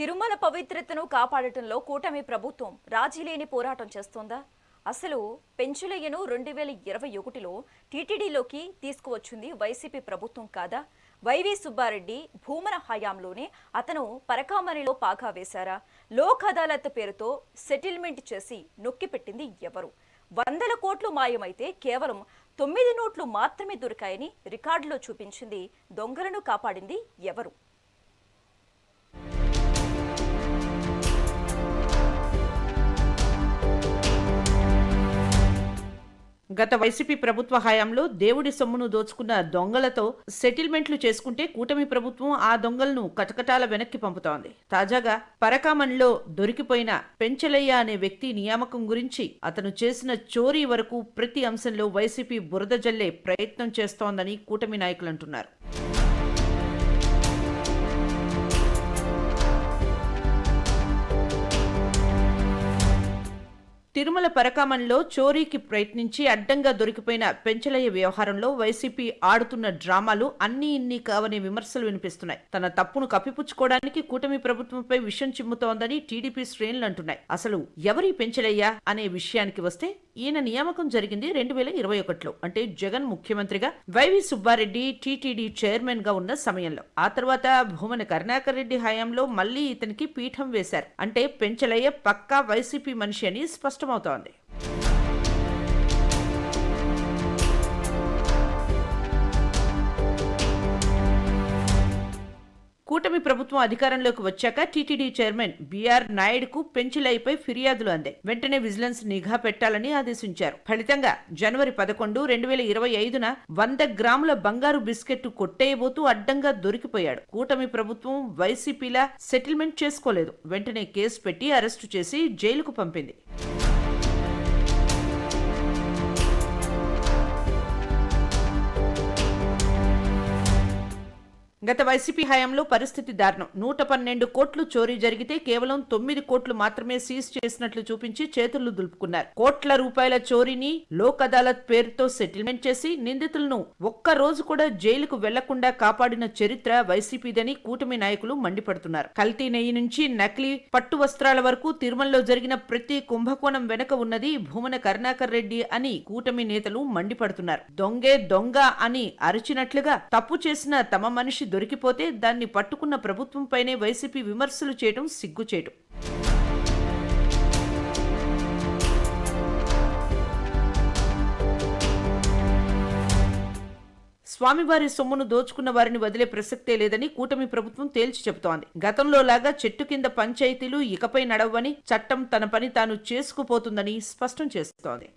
తిరుమల పవిత్రతను కాపాడటంలో కూటమి ప్రభుత్వం రాజీలేని పోరాటం చేస్తోందా? అసలు పెంచులయ్యను 2021లో టీటీడీలోకి తీసుకువచ్చింది వైసీపీ ప్రభుత్వం కాదా? వైవి సుబ్బారెడ్డి భూమన హయాంలోనే అతను పరకామణిలో పాగా వేశారా? లోక్ అదాలత్ పేరుతో సెటిల్మెంట్ చేసి నొక్కిపెట్టింది ఎవరు? 100 కోట్లు మాయమైతే కేవలం 9 నోట్లు మాత్రమే దొరికాయని రికార్డులో చూపించింది దొంగలను కాపాడింది ఎవరు? గత వైసీపీ ప్రభుత్వ హయాంలో దేవుడి సొమ్మును దోచుకున్న దొంగలతో సెటిల్మెంట్లు చేసుకుంటే కూటమి ప్రభుత్వం ఆ దొంగలను కటకటాల వెనక్కి పంపుతోంది. తాజాగా పరకామణిలో దొరికిపోయిన పెంచలయ్య అనే వ్యక్తి నియామకం గురించి, అతను చేసిన చోరీ వరకు ప్రతి అంశంలో వైసీపీ బురద జల్లే ప్రయత్నం చేస్తోందని కూటమి నాయకులు అంటున్నారు. తిరుమల పరకామణిలో చోరీకి ప్రయత్నించి అడ్డంగా దొరికిపోయిన పెంచలయ్య వ్యవహారంలో వైసీపీ ఆడుతున్న డ్రామాలు అన్నీ ఇన్ని కావనే విమర్శలు వినిపిస్తున్నాయి. తన తప్పును కప్పిపుచ్చుకోవడానికి కూటమి ప్రభుత్వంపై విషం చిమ్ముతోందని టీడీపీ శ్రేణులు అంటున్నాయి. అసలు ఎవరి పెంచలయ్య అనే విషయానికి వస్తే, ఈయన నియామకం జరిగింది 2021లో, అంటే జగన్ ముఖ్యమంత్రిగా వైవి సుబ్బారెడ్డి టీటీడీ చైర్మన్ గా ఉన్న సమయంలో. ఆ తర్వాత భూమన కరుణాకర్ రెడ్డి హయాంలో మళ్లీ ఇతనికి పీఠం వేశారు. అంటే పెంచలయ్య పక్కా వైసీపీ మనిషి అని స్పష్టమవుతోంది. కూటమి ప్రభుత్వం అధికారంలోకి వచ్చాక టీటీడీ చైర్మన్ బిఆర్ నాయుడుకు పెంచలయ్యపై ఫిర్యాదులు అందాయి. వెంటనే విజిలెన్స్ నిఘా పెట్టాలని ఆదేశించారు. ఫలితంగా జనవరి 11, 2025న 100 గ్రాముల బంగారు బిస్కెట్ కొట్టేయబోతూ అడ్డంగా దొరికిపోయాడు. కూటమి ప్రభుత్వం వైసీపీలా సెటిల్మెంట్ చేసుకోలేదు. వెంటనే కేసు పెట్టి అరెస్టు చేసి జైలుకు పంపింది. గత వైసీపీ హయాంలో పరిస్థితి దారుణం. 112 కోట్లు చోరీ జరిగితే కేవలం 9 కోట్లు మాత్రమే సీజ్ చేసినట్లు చూపించి చేతులు దులుపుకున్నారు. కోట్ల రూపాయల చోరీని లోక్ అదాలత్ పేరుతో సెటిల్మెంట్ చేసి నిందితులను ఒక్క రోజు కూడా జైలుకు వెళ్లకుండా కాపాడిన చరిత్ర వైసీపీదని కూటమి నాయకులు మండిపడుతున్నారు. కల్తీ నెయ్యి నుంచి నకిలీ పట్టు వస్త్రాల వరకు తిరుమలలో జరిగిన ప్రతి కుంభకోణం వెనక ఉన్నది భూమన కరుణాకర్ రెడ్డి అని కూటమి నేతలు మండిపడుతున్నారు. దొంగే దొంగ అని అరిచినట్లుగా తప్పు చేసిన తమ మనిషి దొరికిపోతే దాన్ని పట్టుకున్న ప్రభుత్వంపైనే వైసీపీ విమర్శలు చేయడం సిగ్గుచేటు. స్వామివారి సొమ్మును దోచుకున్న వారిని వదిలే ప్రసక్తే లేదని కూటమి ప్రభుత్వం తేల్చి చెబుతోంది. గతంలో లాగా చెట్టు కింద పంచాయతీలు ఇకపై నడవని, చట్టం తన పని తాను చేసుకుపోతుందని స్పష్టం చేస్తోంది.